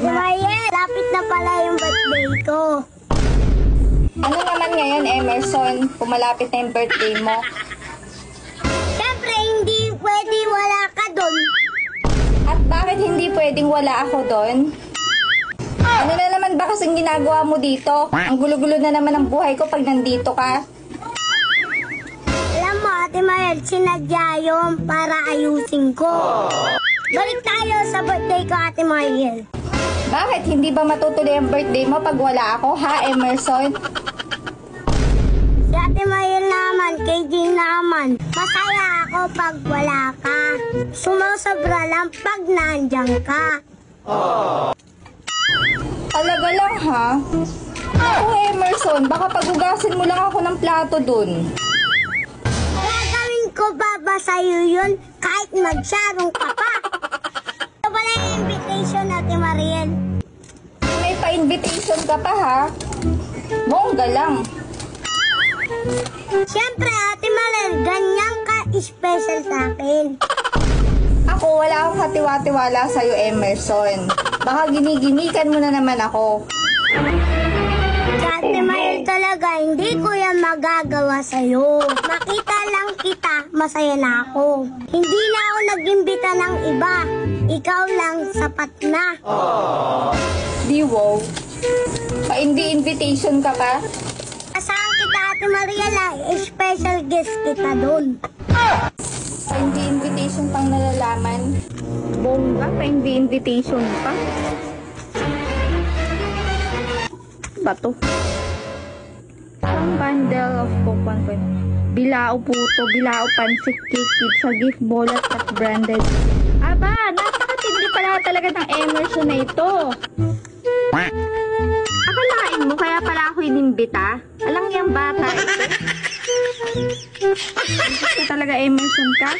Mayen, lapit na pala yung birthday ko. Ano naman ngayon, Emerson? Pumalapit na yung birthday mo. Siyempre, hindi pwede wala ka dun. At bakit hindi pwedeng wala ako doon? Ano na naman ba kasing ginagawa mo dito? Ang gulo-gulo na naman ang buhay ko pag nandito ka. Alam mo, Ate Mayen, sinadya yun para ayusin ko. Balik tayo sa birthday ko, Ate Mayen. Bakit hindi ba matutuloy ang birthday mo pag wala ako, ha, Emerson? Si Ate Mayen naman, KJ naman. Masaya ako pag wala ka. Sumusobra lang pag nandiyan ka. Talaga lang, ha? Ako, Emerson, baka pagugasin mo lang ako ng plato dun. Gagawin ko ba sa'yo yun kahit magsarong ka pa? Ito pala yung invitation, Ate Mariel. May pa-invitation ka pa, ha? Bongga lang. Siyempre, Ate Mariel, ganyan ka special sa akin. Ako, wala akong katiwa-tiwala sa'yo, Emerson. Baka giniginikan mo na naman ako. Si Ate Mariel talaga, hindi ko yan magagawa sa'yo. Makita lang kita, masaya na ako. Hindi na ako nag-imbita ng iba. Ikaw lang, sapat na. Di wow. Pa-invitation ka pa? Asahan kita, Ate Mariel, special guest kita doon. Pa-invitation pang nalalaman. Bongga, pa-invitation pa. Bato. Ang bundle of Coke 1.5. Bilao puto, bilao pansik cake, pizza gift, bolat at branded. Aba, napakatindi pala talaga ng Emerson na ito. Akalain mo, kaya pala ako inimbita? Alang yung bata ito. Gusto talaga Emerson ka?